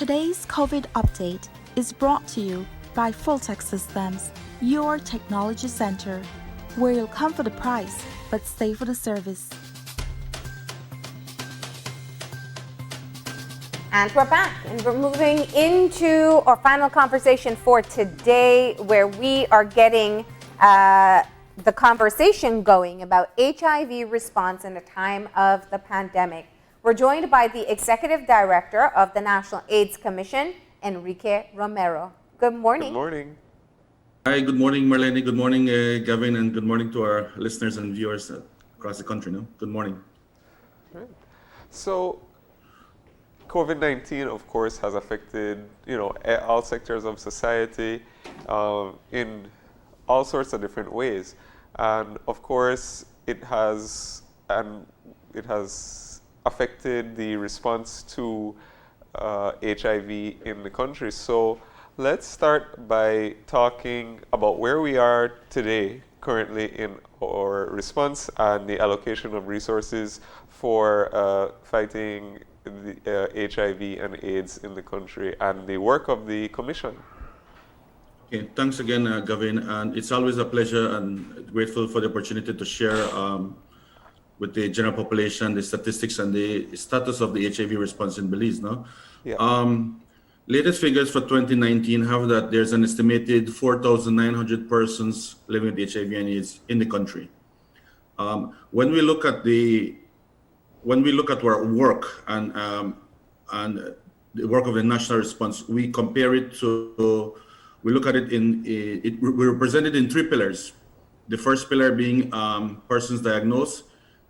Today's COVID update is brought to you by Fulltech Systems, your technology center, where you'll come for the price but stay for the service. And we're back, and we're moving into our final conversation for today, where we are getting the conversation going about HIV response in the time of the pandemic. We're joined by the Executive Director of the National AIDS Commission, Enrique Romero. Good morning. Good morning. Hi, good morning, Marlene. Good morning, Gavin, and good morning to our listeners and viewers across the country. No? Good morning. Right. So, COVID-19, of course, has affected all sectors of society in all sorts of different ways, and of course, it has affected the response to HIV in the country. So let's start by talking about where we are today, currently in our response and the allocation of resources for fighting the HIV and AIDS in the country and the work of the Commission. Okay, thanks again, Gavin. And it's always a pleasure and grateful for the opportunity to share with the general population the statistics and the status of the HIV response in Belize. No? Yeah. Latest figures for 2019 have that there's an estimated 4,900 persons living with HIV and AIDS in the country. When we look at our work and the work of the national response, we compare it to, we look at it we represent it in three pillars. The first pillar being persons diagnosed,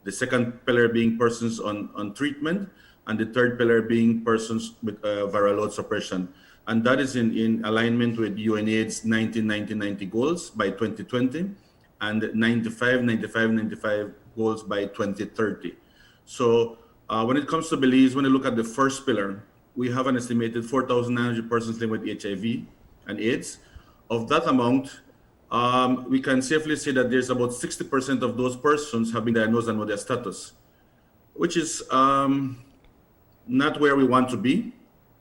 the second pillar being persons on treatment, and the third pillar being persons with viral load suppression. And that is in alignment with UNAIDS 1990 goals by 2020 and 95 goals by 2030. So when it comes to Belize, when you look at the first pillar, we have an estimated 4,900 persons living with HIV and AIDS. Of that amount, we can safely say that there's about 60% of those persons have been diagnosed and know their status, which is not where we want to be,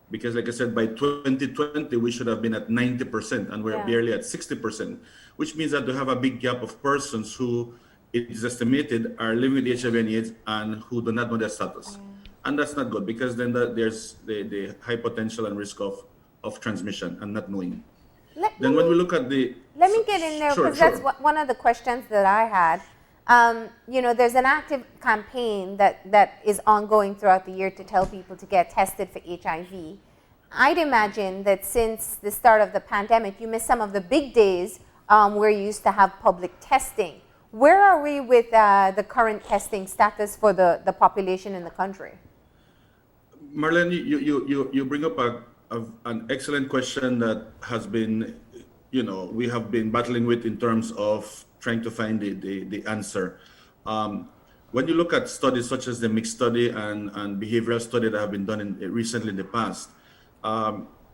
because like I said, by 2020, we should have been at 90%, and we're barely at 60%, which means that we have a big gap of persons who it is estimated are living with HIV and AIDS and who do not know their status. And that's not good, because then there's the high potential and risk of transmission and not knowing. When we look at the... Let me get in there, because that's one of the questions that I had. There's an active campaign that is ongoing throughout the year to tell people to get tested for HIV. I'd imagine that since the start of the pandemic, you missed some of the big days where you used to have public testing. Where are we with the current testing status for the population in the country? Marlene, you bring up an excellent question that has been, we have been battling with in terms of trying to find the answer. When you look at studies such as the mixed study and behavioral study that have been done recently in the past,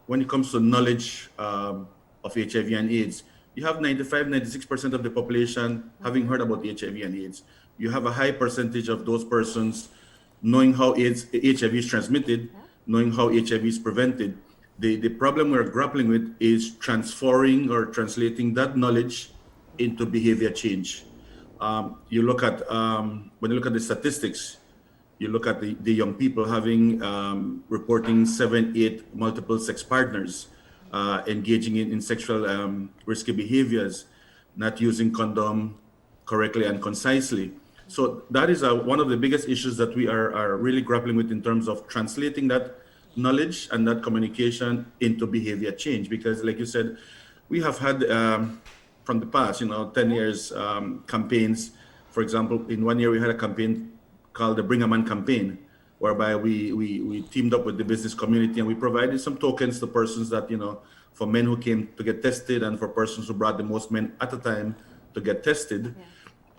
when it comes to knowledge of HIV and AIDS, you have 96% of the population having heard about HIV and AIDS. You have a high percentage of those persons knowing how HIV is transmitted, knowing how HIV is prevented. The problem we're grappling with is transferring or translating that knowledge into behavior change. When you look at the statistics, you look at the young people having reporting 7-8 multiple sex partners, engaging in sexual risky behaviors, not using condom correctly and concisely. So that is one of the biggest issues that we are really grappling with in terms of translating that knowledge and that communication into behavior change. Because like you said, we have had from the past, 10 years campaigns. For example, in 1 year we had a campaign called the Bring a Man campaign, whereby we teamed up with the business community and we provided some tokens to persons that, for men who came to get tested and for persons who brought the most men at a time to get tested. Yeah.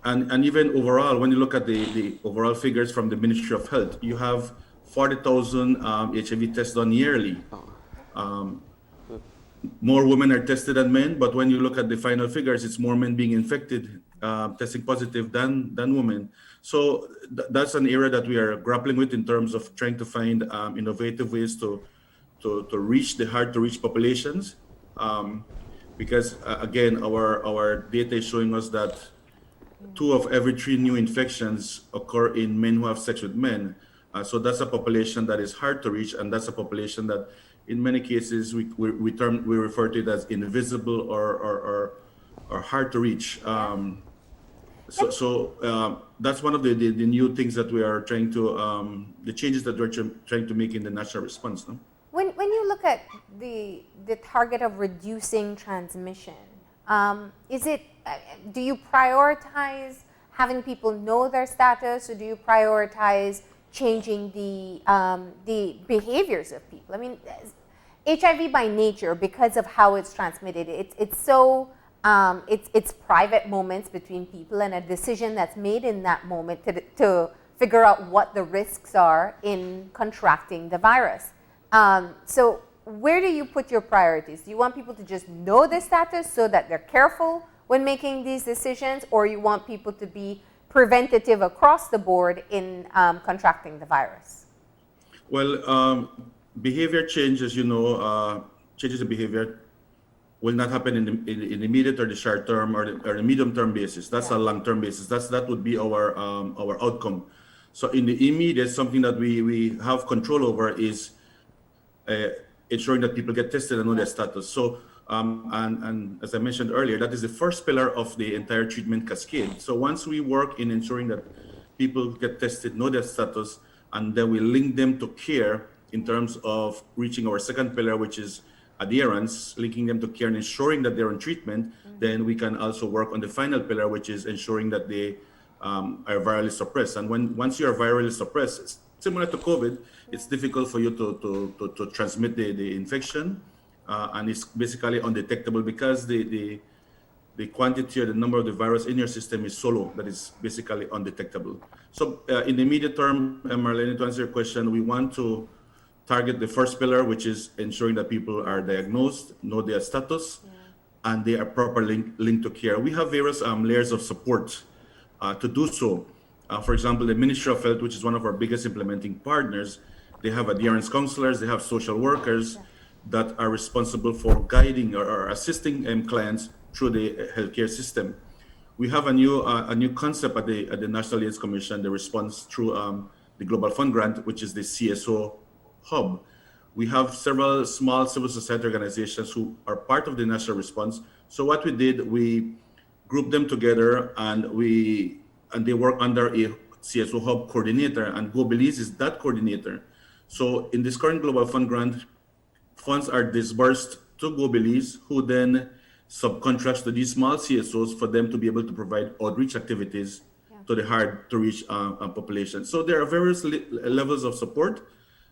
And even overall, when you look at the overall figures from the Ministry of Health, you have 40,000 HIV tests done yearly. More women are tested than men, but when you look at the final figures, it's more men being infected, testing positive than women. So that's an area that we are grappling with in terms of trying to find innovative ways to to reach the hard to reach populations, because again, our data is showing us that 2 of every 3 new infections occur in men who have sex with men. So that's a population that is hard to reach, and that's a population that, in many cases, we refer to it as invisible or hard to reach. That's one of the new things that we are trying to, the changes that we're trying to make in the national response. No? When you look at the target of reducing transmission, do you prioritize having people know their status, or do you prioritize changing the behaviors of people? I mean, HIV by nature, because of how it's transmitted, it's private moments between people, and a decision that's made in that moment to figure out what the risks are in contracting the virus. So where do you put your priorities? Do you want people to just know their status so that they're careful when making these decisions, or you want people to be preventative across the board in contracting the virus? Well, behavior change, as you know, changes in behavior will not happen in the immediate or the short term or the medium term basis. That's a long term basis. That would be our outcome. So in the immediate, something that we have control over is ensuring that people get tested and know their status. So and as I mentioned earlier, that is the first pillar of the entire treatment cascade. So once we work in ensuring that people get tested, know their status, and then we link them to care in terms of reaching our second pillar, which is adherence, linking them to care and ensuring that they're on treatment, then we can also work on the final pillar, which is ensuring that they are virally suppressed. And once you are virally suppressed, it's similar to COVID, it's difficult for you to transmit the infection, and it's basically undetectable because the quantity or the number of the virus in your system is so low that it's basically undetectable. So in the immediate term, Marlene, to answer your question, we want to target the first pillar, which is ensuring that people are diagnosed, know their status, and they are properly linked to care. We have various layers of support to do so. For example, the Ministry of Health, which is one of our biggest implementing partners, they have adherence counselors, they have social workers that are responsible for guiding or assisting clients through the healthcare system. We have a new concept at the National AIDS Commission, the response through the Global Fund grant, which is the CSO hub. We have several small civil society organizations who are part of the national response. So what we did, we grouped them together, and they work under a CSO hub coordinator, and Belize is that coordinator. So in this current Global Fund grant, funds are disbursed to Belize, who then subcontracts to these small CSOs for them to be able to provide outreach activities to the hard to reach population. So there are various levels of support.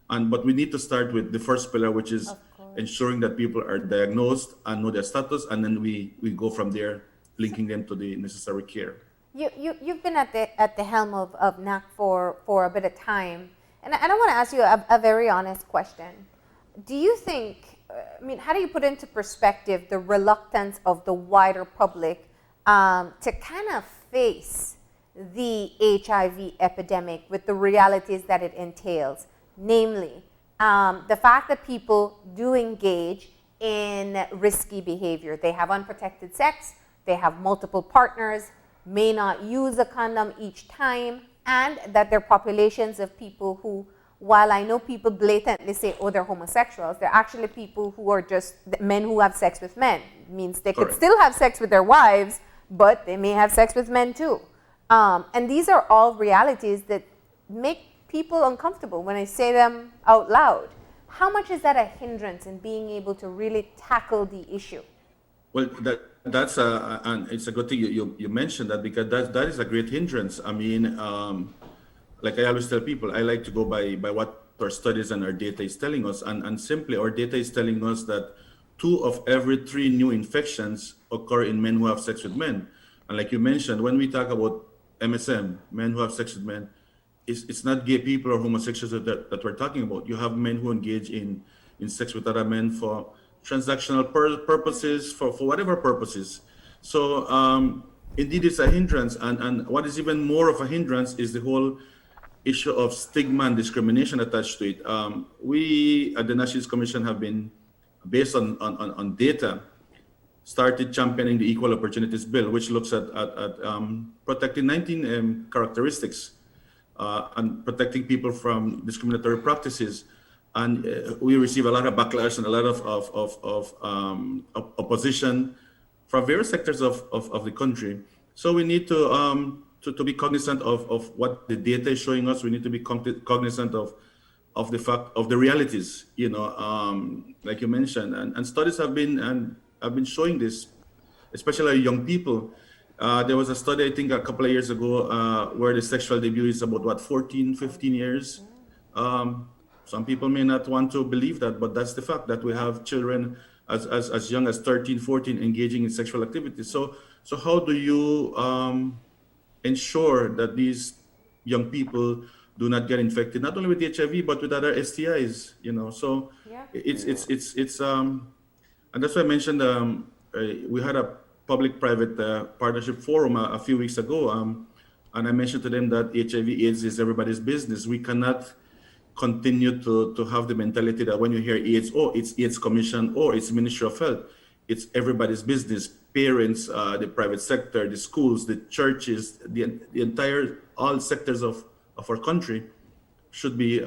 But we need to start with the first pillar, which is ensuring that people are diagnosed and know their status, and then we go from there, linking them to the necessary care. You've been at the helm of NAC for a bit of time, and I want to ask you a very honest question. Do you think, how do you put into perspective the reluctance of the wider public to kind of face the HIV epidemic with the realities that it entails? Namely, the fact that people do engage in risky behavior. They have unprotected sex, they have multiple partners, may not use a condom each time, and that they're populations of people who, while I know people blatantly say, oh, they're homosexuals, they're actually people who are just men who have sex with men. It means they could still have sex with their wives, but they may have sex with men too. And these are all realities that make people uncomfortable when I say them out loud. How much is that a hindrance in being able to really tackle the issue? Well, that's and it's a good thing you mentioned that, because that is a great hindrance. I mean, like I always tell people, I like to go by what our studies and our data is telling us, and simply our data is telling us that 2 of every 3 new infections occur in men who have sex with men. And like you mentioned, when we talk about MSM, men who have sex with men, it's not gay people or homosexuals that we're talking about. You have men who engage in sex with other men for transactional purposes, for whatever purposes. So indeed, it's a hindrance. And what is even more of a hindrance is the whole issue of stigma and discrimination attached to it. We at the National Youth Commission have been, based on data, started championing the Equal Opportunities Bill, which looks at protecting 19 characteristics and protecting people from discriminatory practices. And we receive a lot of backlash and a lot of opposition from various sectors of the country. So we need to be cognizant of what the data is showing us. We need to be cognizant of the fact of the realities, like you mentioned, and studies have been showing this, especially young people. There was a study, I think, a couple of years ago, where the sexual debut is about 14, 15 years. Some people may not want to believe that, but that's the fact, that we have children as young as 13, 14 engaging in sexual activities. So how do you ensure that these young people do not get infected, not only with HIV, but with other STIs, So Yeah. it's and that's why I mentioned we had a public-private partnership forum a few weeks ago, and I mentioned to them that HIV/AIDS is everybody's business. We cannot continue to have the mentality that when you hear AIDS, it's AIDS Commission, it's Ministry of Health. It's everybody's business. Parents, the private sector, the schools, the churches, the entire, all sectors of our country should be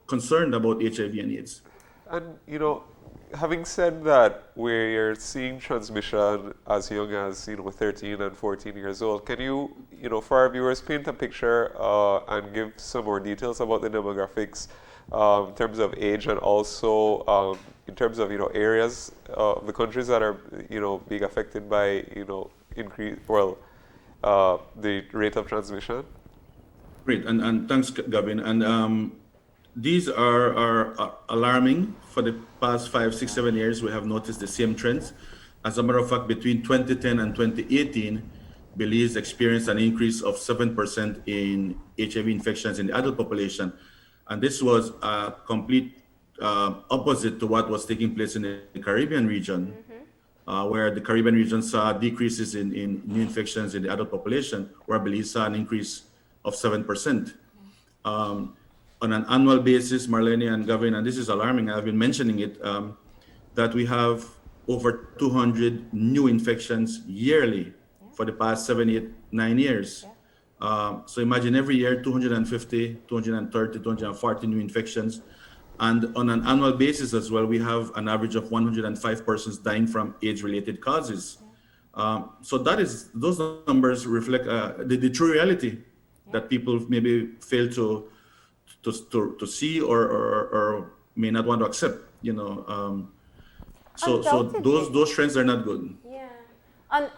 concerned about HIV and AIDS. And, having said that, we're seeing transmission as young as, 13 and 14 years old, can you, for our viewers, paint a picture and give some more details about the demographics in terms of age, and also in terms of, areas of the countries that are, being affected by, the rate of transmission? Great, and thanks, Gavin. And these are alarming. For the past 5, 6, 7 years, we have noticed the same trends. As a matter of fact, between 2010 and 2018, Belize experienced an increase of 7% in HIV infections in the adult population. And this was a complete opposite to what was taking place in the Caribbean region, where the Caribbean region saw decreases in new infections in the adult population, where Belize saw an increase of 7%. On an annual basis, Marlene and Gavin, and this is alarming, I've been mentioning it, that we have over 200 new infections yearly for the past 7, 8, 9 years. So imagine every year, 250, 230, 240 new infections. And on an annual basis as well, we have an average of 105 persons dying from AIDS-related causes. So those numbers reflect the true reality that people maybe fail to see or may not want to accept, So those trends are not good. Yeah,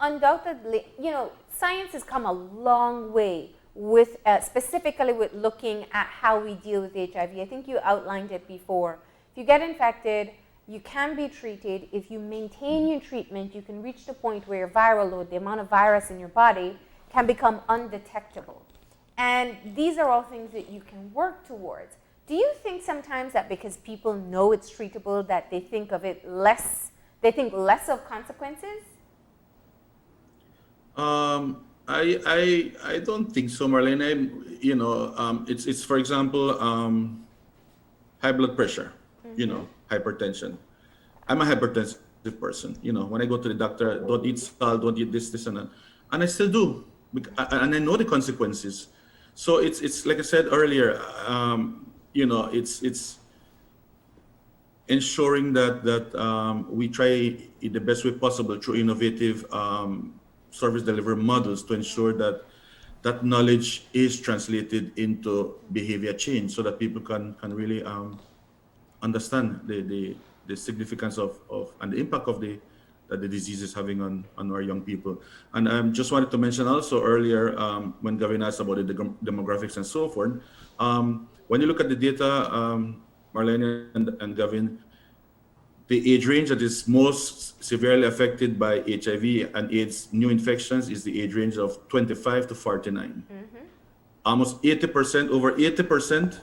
undoubtedly, science has come a long way with specifically with looking at how we deal with HIV. I think you outlined it before. If you get infected, you can be treated. If you maintain your treatment, you can reach the point where your viral load, the amount of virus in your body, can become undetectable. And these are all things that you can work towards. Do you think sometimes that because people know it's treatable, that they think of it less, they think less of consequences? I don't think so, Marlene. It's for example, high blood pressure, hypertension. I'm a hypertensive person. When I go to the doctor, don't eat salt, don't eat this, and that. And I still do, and I know the consequences. So it's like I said earlier, it's ensuring that we try in the best way possible through innovative service delivery models to ensure that that knowledge is translated into behavior change, so that people can really understand the significance of and the impact of that the disease is having on our young people. And I just wanted to mention also earlier, when Gavin asked about the demographics and so forth, when you look at the data, Marlene and Gavin, the age range that is most severely affected by HIV and AIDS new infections is the age range of 25 to 49. Almost 80%, over 80%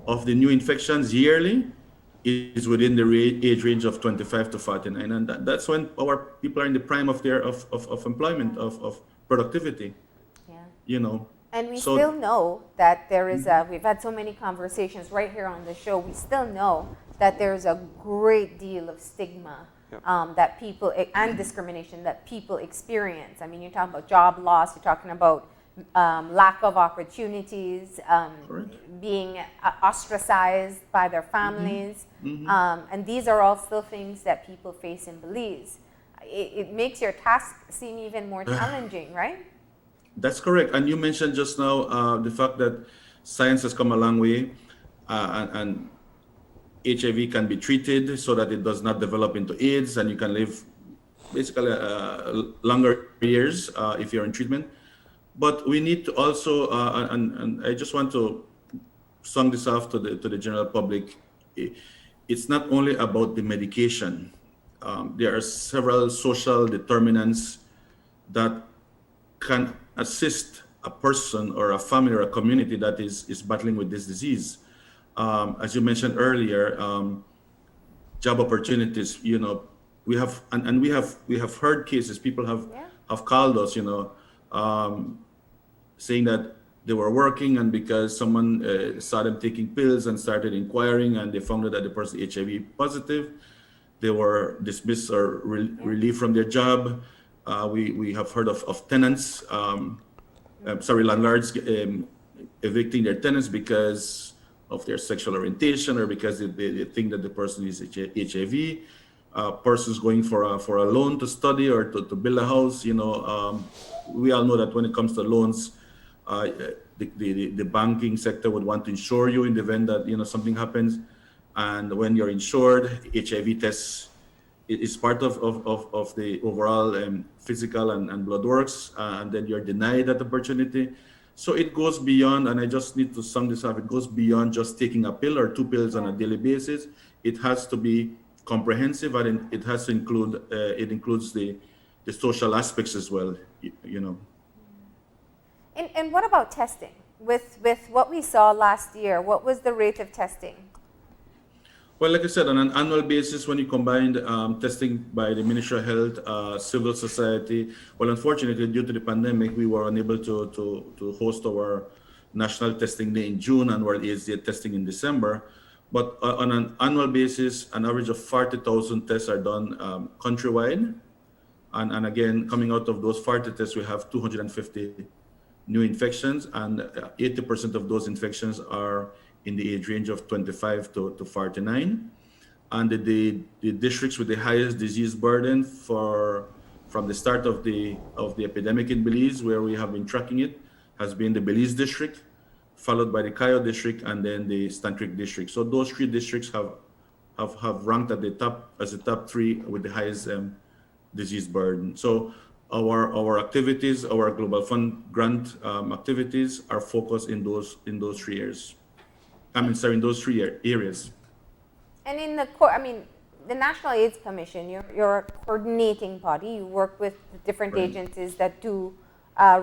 of the new infections yearly is within the age range of 25 to 49, and that's when our people are in the prime of their of employment, of productivity. And we So- still know that there is we've had so many conversations right here on the show, we still know that there's a great deal of stigma that people, and discrimination that people experience. I mean, you're talking about job loss, you're talking about lack of opportunities, being ostracized by their families. And these are all still things that people face in Belize. It makes your task seem even more challenging, right? That's correct. And you mentioned just now the fact that science has come a long way, and HIV can be treated so that it does not develop into AIDS, and you can live basically longer years if you're in treatment. But we need to also, and I just want to sum this off to the general public. It's not only about the medication. There are several social determinants that can assist a person or a family or a community that is battling with this disease. As you mentioned earlier, job opportunities. We have heard cases. People have called us, saying that they were working, and because someone saw them taking pills and started inquiring, and they found out that the person HIV positive, they were dismissed or relieved from their job. We have heard of tenants, landlords evicting their tenants because of their sexual orientation or because they think that the person is HIV. Persons going for a loan to study or to build a house. We all know that when it comes to loans, the banking sector would want to insure you in the event that something happens. And when you're insured, HIV tests is part of the overall physical and blood works, and then you're denied that opportunity. So it goes beyond, and I just need to sum this up, it goes beyond just taking a pill or two pills on a daily basis. It has to be comprehensive, and it has to include, it includes the social aspects as well, And what about testing? With what we saw last year, what was the rate of testing? Well, like I said, on an annual basis, when you combined testing by the Ministry of Health, civil society, well, unfortunately, due to the pandemic, we were unable to host our National Testing Day in June and World AIDS Day testing in December. But on an annual basis, an average of 40,000 tests are done countrywide. And again, coming out of those 40 tests, we have 250 new infections, and 80% of those infections are in the age range of 25 to 49. And the districts with the highest disease burden from the start of the epidemic in Belize, where we have been tracking it, has been the Belize district, followed by the Cayo district, and then the Stan Creek district. So those three districts have ranked at the top three with the highest disease burden. So our activities, our Global Fund grant activities are focused in those three areas. In those three areas. And in the National AIDS Commission, you're a coordinating body. You work with different agencies that do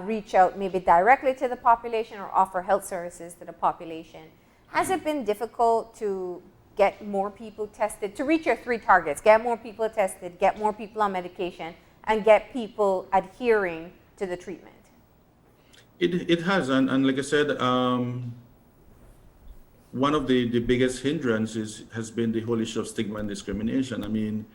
reach out maybe directly to the population or offer health services to the population. Has it been difficult to get more people tested, to reach your three targets, get more people tested, get more people on medication, and get people adhering to the treatment? It has, and like I said, one of the biggest hindrances has been the whole issue of stigma and discrimination. I mean,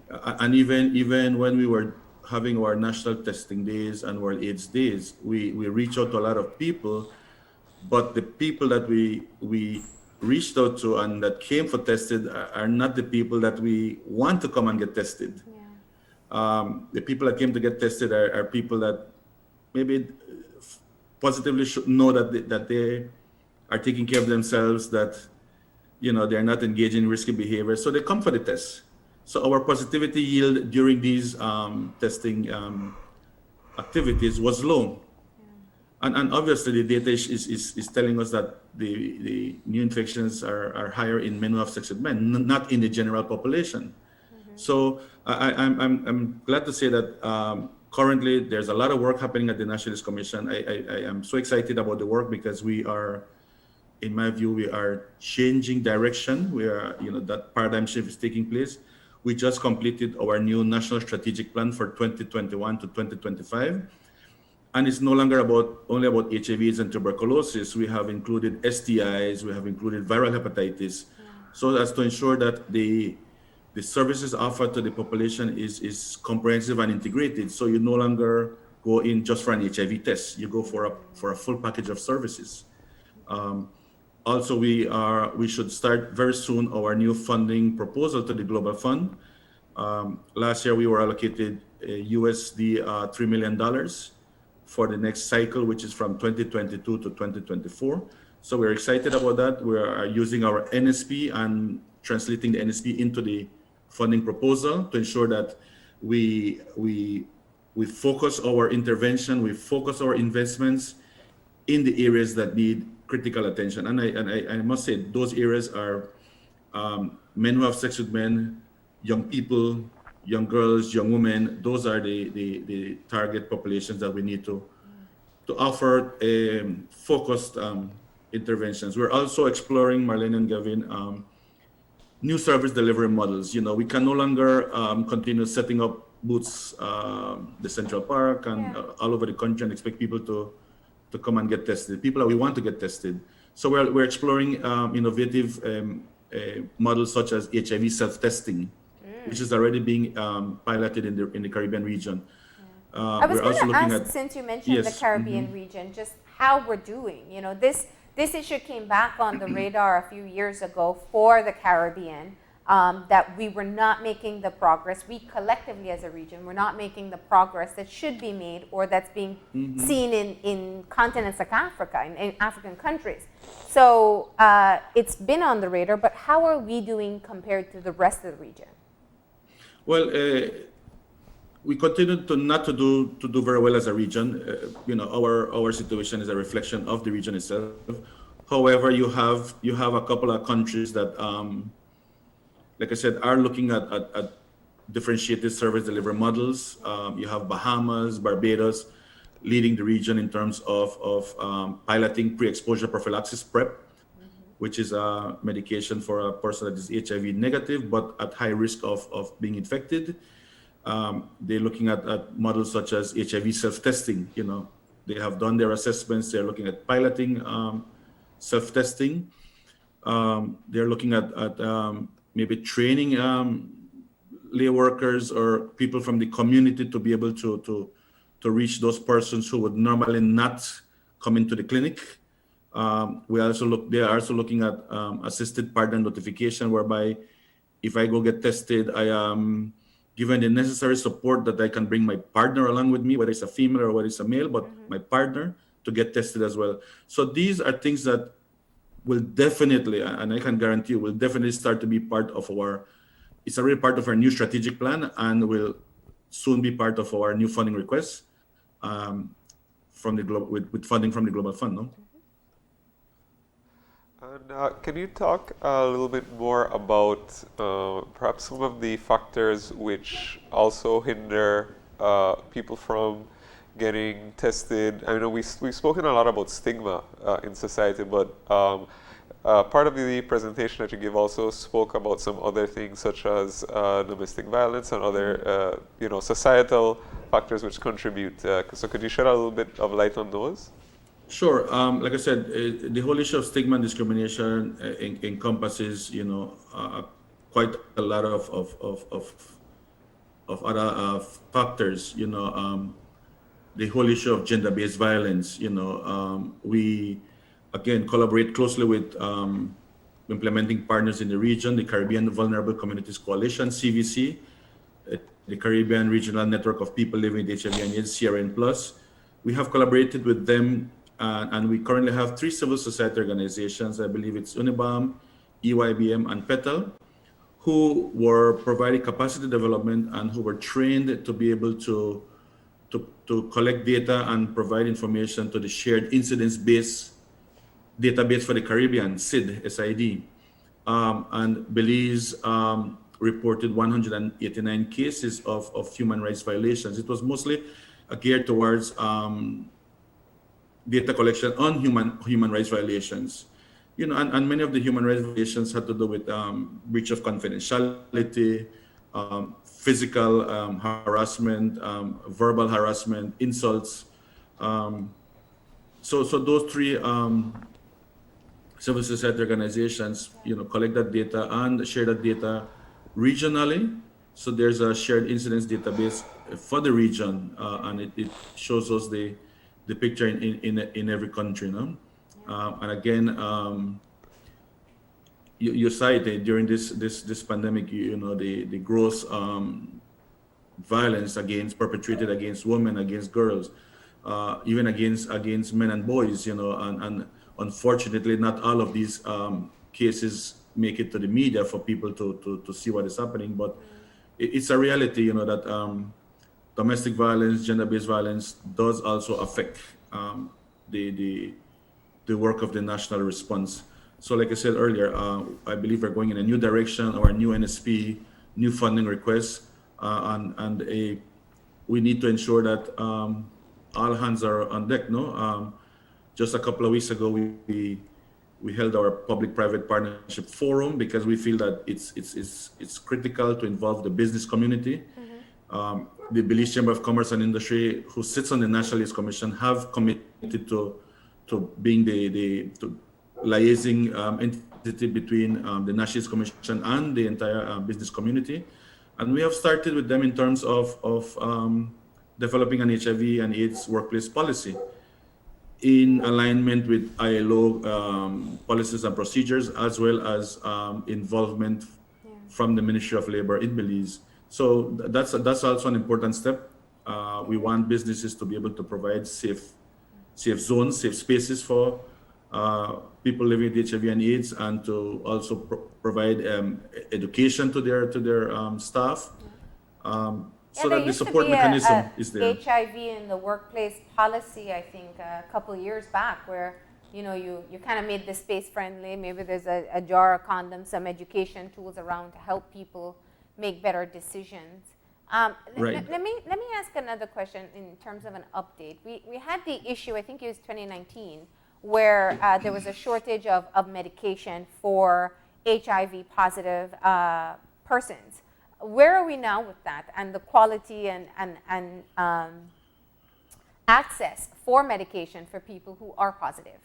and even when we were having our national testing days and World AIDS days, we reach out to a lot of people, but the people that we reached out to and that came for tested are not the people that we want to come and get tested. The people that came to get tested are people that maybe positively should know that they are taking care of themselves, that they're not engaging in risky behavior, so they come for the test. So our positivity yield during these testing activities was low, and obviously the data is telling us that the new infections are higher in men who have sex with men, not in the general population. So I'm glad to say that currently there's a lot of work happening at the National AIDS Commission. I am so excited about the work because we are, in my view, we are changing direction. We are, that paradigm shift is taking place. We just completed our new National Strategic Plan for 2021 to 2025. And it's no longer only about HIV/AIDS and tuberculosis. We have included STIs, we have included viral hepatitis, so as to ensure that the services offered to the population is comprehensive and integrated. So you no longer go in just for an HIV test. You go for a full package of services. Also, we should start very soon our new funding proposal to the Global Fund. Last year we were allocated USD $3 million for the next cycle, which is from 2022 to 2024. So we're excited about that. We are using our NSP and translating the NSP into the funding proposal to ensure that we focus our intervention, we focus our investments in the areas that need critical attention. And I must say, those areas are men who have sex with men, young people, young girls, young women. Those are the target populations that we need to offer focused interventions. We're also exploring, Marlene and Gavin, new service delivery models. We can no longer continue setting up booths, the Central Park and all over the country and expect people to come and get tested. People that we want to get tested. So we're exploring innovative models such as HIV self-testing, which is already being piloted in the Caribbean region. I was going to ask, since you mentioned the Caribbean region, just how we're doing. This issue came back on the radar a few years ago for the Caribbean, that we were not making the progress. We collectively as a region were not making the progress that should be made or that's being seen in continents like Africa, in African countries. So it's been on the radar, but how are we doing compared to the rest of the region? Well, we continue not to do very well as a region. Our situation is a reflection of the region itself. However, you have a couple of countries that, like I said, are looking at differentiated service delivery models. You have Bahamas, Barbados, leading the region in terms of piloting pre-exposure prophylaxis PrEP, which is a medication for a person that is HIV negative but at high risk of being infected. They're looking at models such as HIV self-testing. They have done their assessments. They're looking at piloting self-testing. They're looking at maybe training lay workers or people from the community to be able to reach those persons who would normally not come into the clinic. They are also looking at assisted partner notification, whereby if I go get tested, I am given the necessary support that I can bring my partner along with me, whether it's a female or whether it's a male, but my partner to get tested as well. So these are things that will definitely, and I can guarantee you, will definitely start to be part of it's already part of our new strategic plan and will soon be part of our new funding requests with funding from the Global Fund. No? And can you talk a little bit more about perhaps some of the factors which also hinder people from getting tested? I know we've spoken a lot about stigma in society, but part of the presentation that you give also spoke about some other things such as domestic violence and other societal factors which contribute. So could you shed a little bit of light on those? Sure. Like I said, the whole issue of stigma and discrimination encompasses, quite a lot of other factors. The whole issue of gender-based violence. We again collaborate closely with implementing partners in the region, the Caribbean Vulnerable Communities Coalition (CVC), the Caribbean Regional Network of People Living with HIV and AIDS (CRN+). We have collaborated with them. And we currently have 3 civil society organizations, I believe it's UNIBAM, EYBM, and PETAL, who were providing capacity development and who were trained to be able to collect data and provide information to the shared incidence-based database for the Caribbean, SID. And Belize reported 189 cases of human rights violations. It was mostly geared towards data collection on human rights violations, and many of the human rights violations had to do with breach of confidentiality, physical harassment, verbal harassment, insults, So those three civil society organizations, collect that data and share that data regionally. So there's a shared incidence database for the region, and it shows us the picture in every country, no? And again, you cited during this pandemic, the gross violence perpetrated against women, against girls, even against men and boys, and unfortunately, not all of these cases make it to the media for people to see what is happening. But it's a reality, that domestic violence, gender-based violence does also affect the work of the national response. So like I said earlier, I believe we're going in a new direction, our new NSP, new funding requests, and we need to ensure that all hands are on deck. No, just a couple of weeks ago, we held our public-private partnership forum because we feel that it's critical to involve the business community. The Belize Chamber of Commerce and Industry, who sits on the National Youth Commission, have committed to being the liaising entity between the National Youth Commission and the entire business community. And we have started with them in terms of developing an HIV and AIDS workplace policy in alignment with ILO policies and procedures, as well as involvement from the Ministry of Labor in Belize. So that's also an important step. We want businesses to be able to provide safe zones, safe spaces for people living with HIV and AIDS, and to also provide education to their staff, so that the support mechanism is there. HIV in the workplace policy, I think, a couple of years back, where you kind of made the space friendly. Maybe there's a jar of condoms, some education tools around to help people make better decisions. Right. Let me ask another question in terms of an update. We had the issue, I think it was 2019, where there was a shortage of medication for HIV positive persons. Where are we now with that, and the quality and access for medication for people who are positive?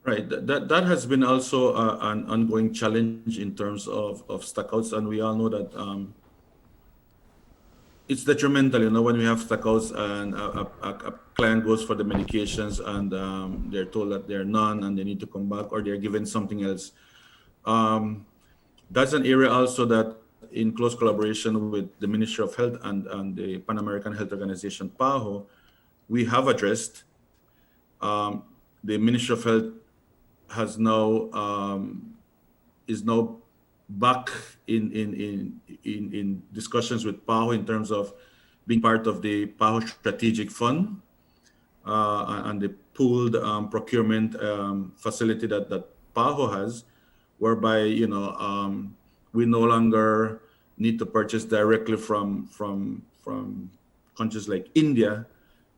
Right. That has been also an ongoing challenge in terms of stockouts, and we all know that it's detrimental, when we have stockouts and a client goes for the medications and they're told that they're none and they need to come back, or they're given something else. That's an area also that, in close collaboration with the Ministry of Health and the Pan American Health Organization, PAHO, we have addressed. The Ministry of Health has is now back in discussions with PAHO in terms of being part of the PAHO strategic fund and the pooled procurement facility that PAHO has, whereby we no longer need to purchase directly from countries like India,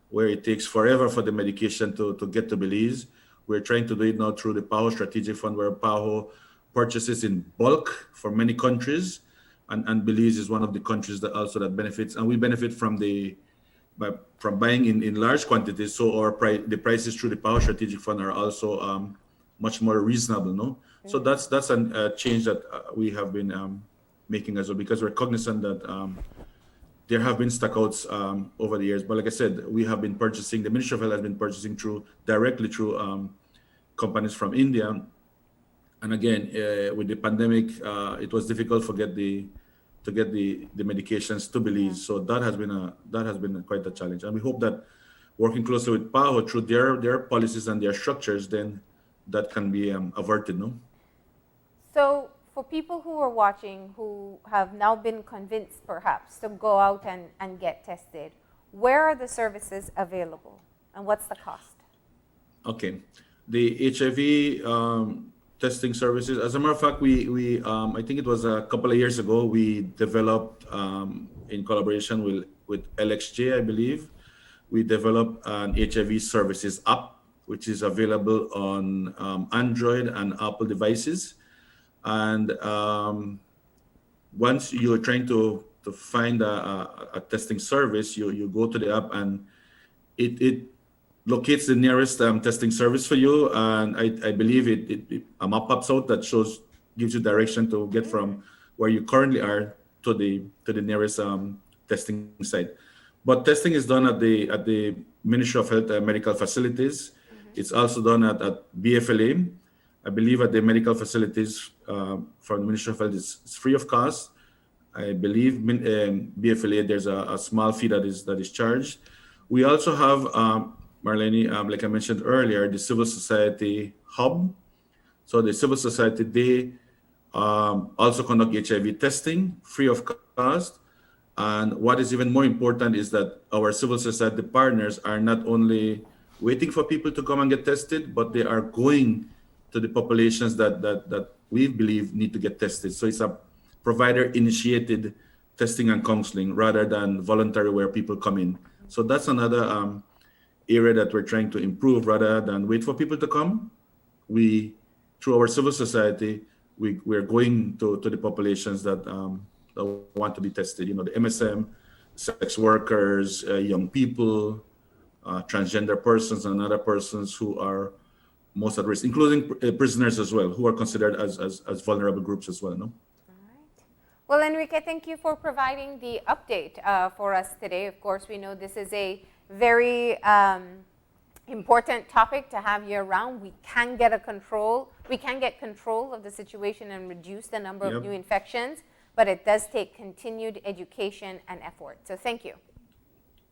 where it takes forever for the medication to get to Belize. We're trying to do it now through the PAHO Strategic Fund, where PAHO purchases in bulk for many countries, and Belize is one of the countries that benefits, and we benefit from buying in large quantities. So the prices through the PAHO Strategic Fund are also much more reasonable, no? So that's a change that we have been making as well, because we're cognizant that there have been stockouts over the years. But like I said, we have been purchasing. The Ministry of Health has been purchasing directly through companies from India. And again, with the pandemic, it was difficult to get the medications to Belize. So that has been quite a challenge. And we hope that working closely with PAHO through their policies and their structures, then that can be averted, no? So for people who are watching who have now been convinced perhaps to go out and get tested, where are the services available and what's the cost? Okay. The HIV testing services, as a matter of fact, we I think it was a couple of years ago, we developed in collaboration with LXJ, I believe, we developed an HIV services app, which is available on Android and Apple devices. And once you're trying to find a testing service, you go to the app, and it locates the nearest testing service for you, and I believe a map pops out that gives you direction to get from where you currently are to the nearest testing site. But testing is done at the Ministry of Health medical facilities. It's also done at BFLA. I believe at the medical facilities from the Ministry of Health it's free of cost. I believe BFLA there's a small fee that is charged. We also have Marlene, like I mentioned earlier, the Civil Society Hub. So the Civil Society, they also conduct HIV testing free of cost. And what is even more important is that our civil society partners are not only waiting for people to come and get tested, but they are going to the populations that we believe need to get tested. So it's a provider-initiated testing and counseling rather than voluntary where people come in. So that's another area that we're trying to improve rather than wait for people to come. Through our civil society, we're going to the populations that want to be tested. The MSM, sex workers, young people, transgender persons, and other persons who are most at risk, including prisoners as well, who are considered as vulnerable groups as well. No? All right. Well, Enrique, thank you for providing the update for us today. Of course, we know this is a very important topic to have year-round. We can get control of the situation and reduce the number of new infections, but it does take continued education and effort. So thank you.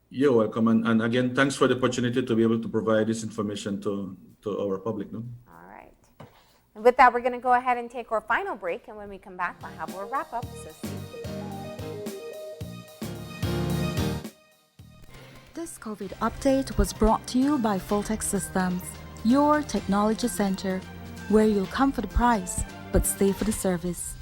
You're welcome. And again, thanks for the opportunity to be able to provide this information to our public. No? All right. And with that, we're going to go ahead and take our final break. And when we come back, we'll have our wrap-up. So stay tuned. This COVID update was brought to you by Fulltech Systems, your technology center, where you'll come for the price, but stay for the service.